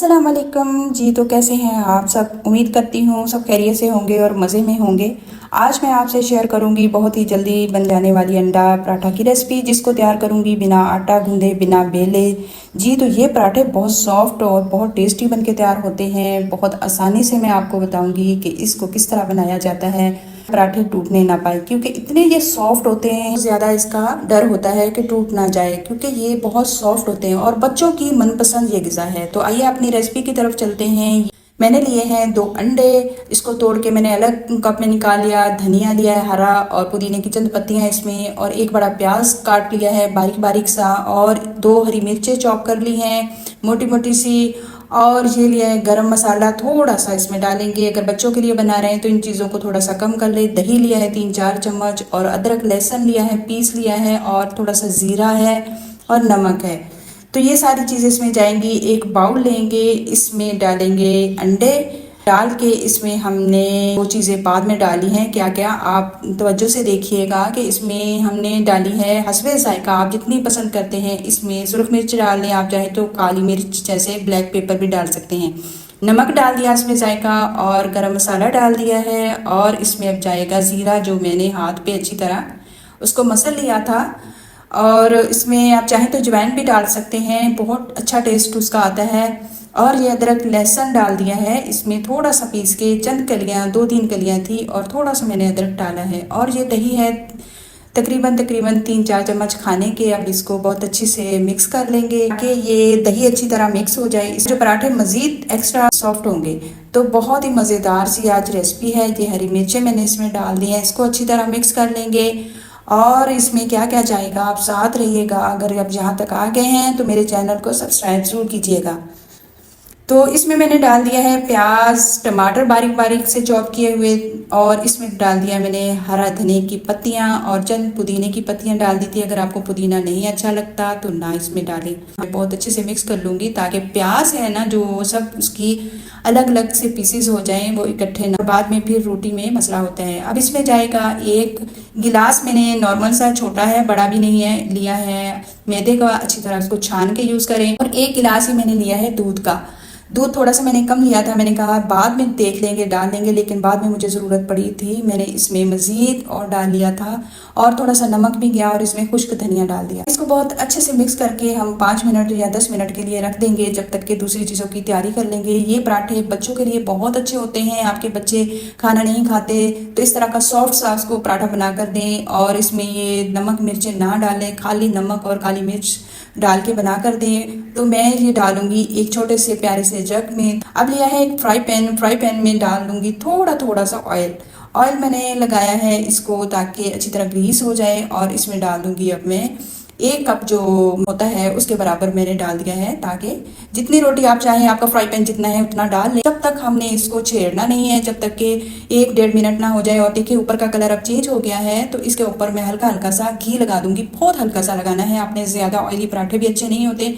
अस्सलाम वालेकुम जी। तो कैसे हैं आप सब? उम्मीद करती हूँ सब खैरियत से होंगे और मज़े में होंगे। आज मैं आपसे शेयर करूँगी बहुत ही जल्दी बन जाने वाली अंडा पराठा की रेसिपी, जिसको तैयार करूँगी बिना आटा गूंदे, बिना बेले। जी तो ये पराठे बहुत सॉफ्ट और बहुत टेस्टी बन के तैयार होते हैं। बहुत आसानी से मैं आपको बताऊँगी कि इसको किस तरह बनाया जाता है, पराठे टूटने ना पाए, क्योंकि इतने ये सॉफ्ट होते हैं। ज़्यादा इसका डर होता है कि टूट ना जाए, क्योंकि ये बहुत सॉफ्ट होते हैं और बच्चों की मनपसंद ये ग़िज़ा है। तो आइए अपनी रेसिपी की तरफ चलते हैं। मैंने लिए हैं 2 अंडे, इसको तोड़ के मैंने अलग कप में निकाल लिया। धनिया लिया है हरा और पुदीने की चंद पत्तियां इसमें, और एक बड़ा प्याज काट लिया है बारीक बारीक सा, और 2 हरी मिर्चें चॉप कर ली हैं मोटी मोटी सी। और ये लिया है गरम मसाला, थोड़ा सा इसमें डालेंगे। अगर बच्चों के लिए बना रहे हैं तो इन चीज़ों को थोड़ा सा कम कर ले। दही लिया है 3-4 चम्मच, और अदरक लहसुन लिया है पीस लिया है, और थोड़ा सा ज़ीरा है और नमक है। तो ये सारी चीज़ें इसमें जाएंगी। एक बाउल लेंगे, इसमें डालेंगे अंडे। डाल के इसमें हमने वो चीज़ें बाद में डाली हैं, क्या क्या आप तवज्जो से देखिएगा कि इसमें हमने डाली है हस्बे जायका, आप जितनी पसंद करते हैं। इसमें सुरख मिर्च डाल लें, आप चाहे तो काली मिर्च जैसे ब्लैक पेपर भी डाल सकते हैं। नमक डाल दिया इसमें जायका, और गरम मसाला डाल दिया है। और इसमें अब जाएगा ज़ीरा, जो मैंने हाथ पे अच्छी तरह उसको मसल लिया था। और इसमें आप चाहें तो अजवाइन भी डाल सकते हैं, बहुत अच्छा टेस्ट उसका आता है। और ये अदरक लहसुन डाल दिया है इसमें थोड़ा सा पीस के, चंद कलियां, 2-3 कलियां थी, और थोड़ा सा मैंने अदरक डाला है। और ये दही है तकरीबन 3-4 चम्मच खाने के। अब इसको बहुत अच्छे से मिक्स कर लेंगे कि ये दही अच्छी तरह मिक्स हो जाए। इस जो पराठे मज़ीद एक्स्ट्रा सॉफ्ट होंगे। तो बहुत ही मज़ेदार सी आज रेसिपी है। ये हरी मिर्चें मैंने इसमें डाल दी हैं, इसको अच्छी तरह मिक्स कर लेंगे। और इसमें क्या क्या जाएगा आप साथ रहिएगा। अगर आप यहाँ तक आ गए हैं तो मेरे चैनल को सब्सक्राइब ज़रूर कीजिएगा। तो इसमें मैंने डाल दिया है प्याज, टमाटर बारीक बारीक से चॉप किए हुए, और इसमें डाल दिया मैंने हरा धनिया की पत्तियां, और चंद पुदीने की पत्तियां डाल दी थी। अगर आपको पुदीना नहीं अच्छा लगता तो ना इसमें डालें। मैं बहुत अच्छे से मिक्स कर लूँगी ताकि प्याज है ना, जो सब उसकी अलग अलग से पीसीस हो जाएं, वो इकट्ठे ना, बाद में फिर रोटी में मसला होता है। अब इसमें जाएगा 1 गिलास, मैंने नॉर्मल सा, छोटा है बड़ा भी नहीं है, लिया है मैदे का। अच्छी तरह उसको छान के यूज़ करें। और 1 गिलास ही मैंने लिया है दूध का। दूध थोड़ा सा मैंने कम लिया था, मैंने कहा बाद में देख लेंगे डाल देंगे, लेकिन बाद में मुझे ज़रूरत पड़ी थी, मैंने इसमें मज़ीद और डाल लिया था। और थोड़ा सा नमक भी गया, और इसमें खुश्क धनिया डाल दिया। इसको बहुत अच्छे से मिक्स करके हम 5 मिनट या 10 मिनट के लिए रख देंगे, जब तक कि दूसरी चीज़ों की तैयारी कर लेंगे। ये पराठे बच्चों के लिए बहुत अच्छे होते हैं। आपके बच्चे खाना नहीं खाते तो इस तरह का सॉफ्ट सा उसको पराठा बना कर दें, और इसमें ये नमक मिर्चें ना डालें, खाली नमक और काली मिर्च डाल के बना कर दें। तो मैं ये डालूंगी एक छोटे से प्यारे से जग में। अब लिया है एक फ्राई पैन में डाल दूंगी थोड़ा थोड़ा सा ऑयल मैंने लगाया है इसको, ताकि अच्छी तरह ग्रीस हो जाए। और इसमें डाल दूंगी अब मैं 1 कप जो होता है उसके बराबर मैंने डाल दिया है, ताकि जितनी रोटी आप चाहें, आपका फ्राई पैन जितना है उतना डाल लें। जब तक हमने इसको छेड़ना नहीं है, जब तक कि 1-1.5 मिनट ना हो जाए। और देखिए ऊपर का कलर अब चेंज हो गया है, तो इसके ऊपर मैं हल्का हल्का सा घी लगा दूंगी। बहुत हल्का सा लगाना है आपने, ज़्यादा ऑयली पराठे भी अच्छे नहीं होते।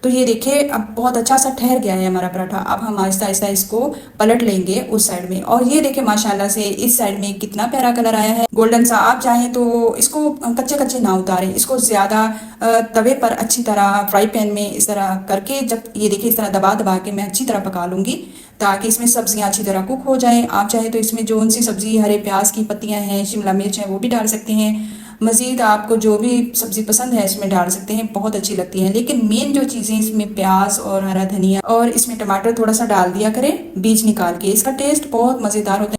तो ये देखिए अब बहुत अच्छा सा ठहर गया है हमारा पराठा। अब हम आहिस्ता आहिस्ता इसको पलट लेंगे उस साइड में। और ये देखिए माशाल्लाह से इस साइड में कितना प्यारा कलर आया है, गोल्डन सा। आप चाहें तो इसको कच्चे कच्चे ना उतारें, इसको ज़्यादा तवे पर अच्छी तरह फ्राई पैन में इस तरह करके, जब ये देखिए इस तरह दबा दबा के मैं अच्छी तरह पका लूँगी, ताकि इसमें सब्जियां अच्छी तरह कुक हो जाएं। आप चाहे तो इसमें जो सी सब्जी, हरे प्याज की पत्तियां हैं, शिमला मिर्च है, वो भी डाल सकते हैं। मज़ीद आपको जो भी सब्ज़ी पसंद है इसमें डाल सकते हैं, बहुत अच्छी लगती हैं। लेकिन मेन जो चीज़ें इसमें प्याज और हरा धनिया, और इसमें टमाटर थोड़ा सा डाल दिया करें बीज निकाल के, इसका टेस्ट बहुत मज़ेदार होता है।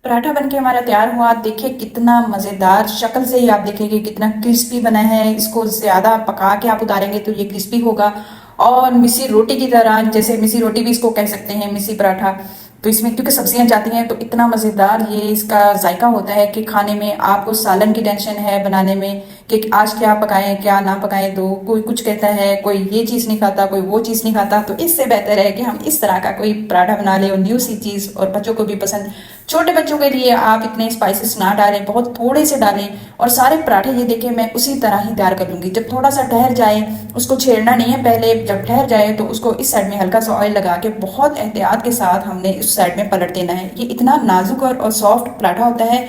पराठा बनके हमारा तैयार हुआ। देखिए कितना मज़ेदार, शक्ल से ही आप देखेंगे कितना क्रिस्पी बना है। इसको ज़्यादा पका के आप उतारेंगे तो ये क्रिस्पी होगा, और मिसी रोटी की तरह, जैसे मिसी रोटी भी इसको कह सकते हैं, मिसी पराठा। तो इसमें क्योंकि सब्जियां जाती हैं तो इतना मज़ेदार ये इसका जायका होता है कि खाने में आपको सालन की टेंशन है बनाने में कि आज क्या पकाएं क्या ना पकाएं। तो कोई कुछ कहता है, कोई ये चीज़ नहीं खाता, कोई वो चीज़ नहीं खाता, तो इससे बेहतर है कि हम इस तरह का कोई पराठा बना लें, और न्यू सी चीज़, और बच्चों को भी पसंद। छोटे बच्चों के लिए आप इतने स्पाइसेस ना डालें, बहुत थोड़े से डालें। और सारे पराठे ये देखिए मैं उसी तरह ही तैयार कर लूँगी। जब थोड़ा सा ठहर जाए, उसको छेड़ना नहीं है पहले, जब ठहर जाए तो उसको इस साइड में हल्का सा ऑयल लगा के बहुत एहतियात के साथ हमने इस साइड में पलट देना है। ये इतना नाजुक और सॉफ्ट पराठा होता है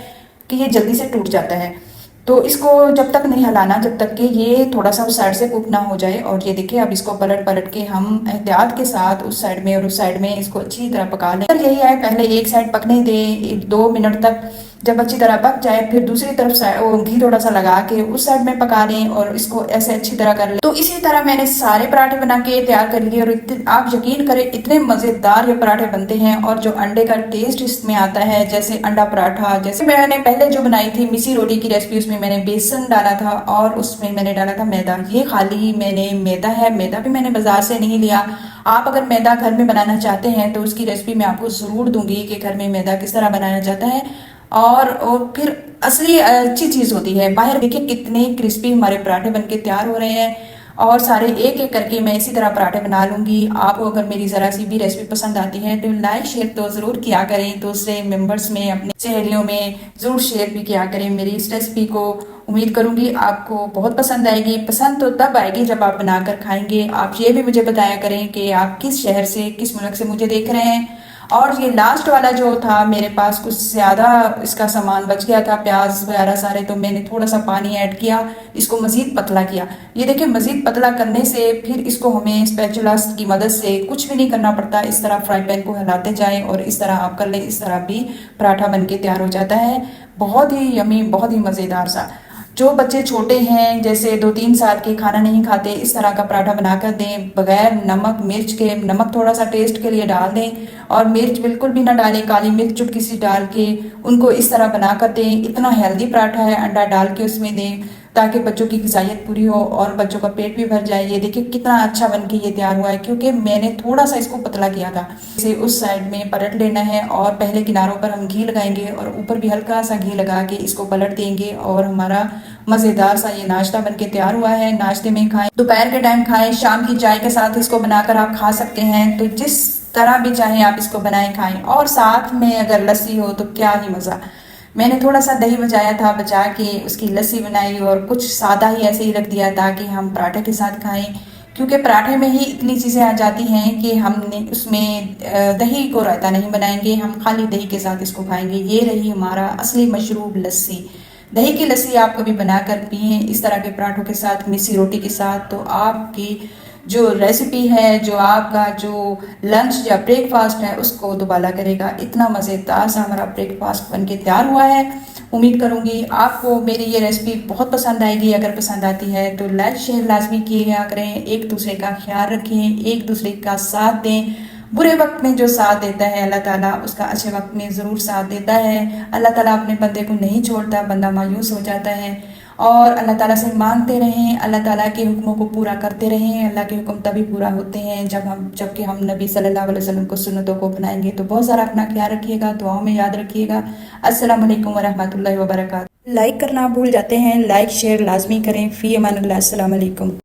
कि ये जल्दी से टूट जाता है। तो इसको जब तक नहीं हिलाना, जब तक कि ये थोड़ा सा उस साइड से कुक ना हो जाए। और ये देखिए अब इसको पलट पलट के हम एहतियात के साथ उस साइड में और उस साइड में इसको अच्छी तरह पका लें। यही है, पहले एक साइड पकने दें 2 मिनट तक, जब अच्छी तरह पक जाए फिर दूसरी तरफ घी थोड़ा सा लगा के उस साइड में पका लें और इसको ऐसे अच्छी तरह कर लें। तो इसी तरह मैंने सारे पराठे बना के तैयार कर लिए और आप यकीन करें इतने मज़ेदार ये पराठे बनते हैं। और जो अंडे का टेस्ट इसमें आता है, जैसे अंडा पराठा, जैसे मैंने पहले जो बनाई थी मिसी रोटी की रेसिपी, उसमें मैंने बेसन डाला था और उसमें मैंने डाला था मैदा। ये खाली मैंने मैदा है, मैदा भी मैंने बाजार से नहीं लिया। आप अगर मैदा घर में बनाना चाहते हैं तो उसकी रेसिपी मैं आपको ज़रूर दूंगी कि घर में मैदा किस तरह बनाया जाता है। और फिर असली अच्छी चीज़ होती है। बाहर देखिए कितने क्रिस्पी हमारे पराठे बनके तैयार हो रहे हैं। और सारे एक एक करके मैं इसी तरह पराठे बना लूँगी। आपको अगर मेरी ज़रा सी भी रेसिपी पसंद आती है तो लाइक शेयर तो ज़रूर किया करें, दूसरे मेंबर्स में, अपने सहेलियों में ज़रूर शेयर भी किया करें मेरी इस रेसिपी को। उम्मीद करूँगी आपको बहुत पसंद आएगी। पसंद तो तब आएगी जब आप बनाकर खाएंगे। आप ये भी मुझे बताया करें कि आप किस शहर से, किस मुल्क से मुझे देख रहे हैं। और ये लास्ट वाला जो था, मेरे पास कुछ ज़्यादा इसका सामान बच गया था, प्याज वगैरह सारे, तो मैंने थोड़ा सा पानी ऐड किया, इसको मज़ीद पतला किया। ये देखिए मज़ीद पतला करने से फिर इसको हमें स्पैचुला की मदद से कुछ भी नहीं करना पड़ता। इस तरह फ्राई पैन को हिलाते जाएं और इस तरह आप कर लें, इस तरह भी पराठा बन के तैयार हो जाता है। बहुत ही यमी, बहुत ही मज़ेदार सा। जो बच्चे छोटे हैं, जैसे 2-3 साल के, खाना नहीं खाते, इस तरह का पराठा बनाकर दें बगैर नमक मिर्च के। नमक थोड़ा सा टेस्ट के लिए डाल दें और मिर्च बिल्कुल भी ना डालें, काली मिर्च चुटकी सी डाल के उनको इस तरह बनाकर दें। इतना हेल्दी पराठा है, अंडा डाल के उसमें दें ताकि बच्चों की ग़िज़ाइयत पूरी हो और बच्चों का पेट भी भर जाए। ये देखिए कितना अच्छा बन के ये तैयार हुआ है, क्योंकि मैंने थोड़ा सा इसको पतला किया था। इसे उस साइड में पलट लेना है और पहले किनारों पर हम घी लगाएंगे और ऊपर भी हल्का सा घी लगा के इसको पलट देंगे और हमारा मज़ेदार सा ये नाश्ता बनके तैयार हुआ है। नाश्ते में खाएं, दोपहर के टाइम खाएं, शाम की चाय के साथ इसको बनाकर आप खा सकते हैं। तो जिस तरह भी चाहें आप इसको बनाएं खाएं। और साथ में अगर लस्सी हो तो क्या ही मज़ा। मैंने थोड़ा सा दही बचाया था, बचा के उसकी लस्सी बनाई और कुछ सादा ही ऐसे ही रख दिया ताकि हम पराठे के साथ खाएं, क्योंकि पराठे में ही इतनी चीज़ें आ जाती हैं कि हमने उसमें दही को रायता नहीं बनाएंगे, हम खाली दही के साथ इसको खाएंगे। ये रही हमारा असली मशरूब लस्सी। दही की लस्सी आप कभी बनाकर पिए इस तरह के पराठों के साथ, मिसी रोटी के साथ, तो आपकी जो रेसिपी है, जो आपका जो लंच या ब्रेकफास्ट है, उसको दुबाला करेगा। इतना मज़ेदार सा हमारा ब्रेकफास्ट बनके तैयार हुआ है। उम्मीद करूँगी आपको मेरी ये रेसिपी बहुत पसंद आएगी। अगर पसंद आती है तो लाइक शेयर लाजमी किया करें। एक दूसरे का ख्याल रखें, एक दूसरे का साथ दें। बुरे वक्त में जो साथ देता है अल्लाह ताला उसका अच्छे वक्त में ज़रूर साथ देता है। अल्लाह ताला अपने बंदे को नहीं छोड़ता, बंदा मायूस हो जाता है। और अल्लाह ताला से मांगते रहें, अल्लाह ताला के हुक्मों को पूरा करते रहें। अल्लाह के हुक्म तभी पूरा होते हैं जबकि हम नबी सल्लल्लाहु अलैहि वसल्लम को सुन्नतों को अपनाएंगे। तो बहुत सारा अपना ख्याल रखिएगा, दुआओं में याद रखिएगा। अस्सलाम वालेकुम वरहमतुल्लाहि वबरकातुहू। लाइक करना भूल जाते हैं, लाइक शेयर लाजमी करें। फ़ी अमानिल्लाह, अस्सलाम वालेकुम।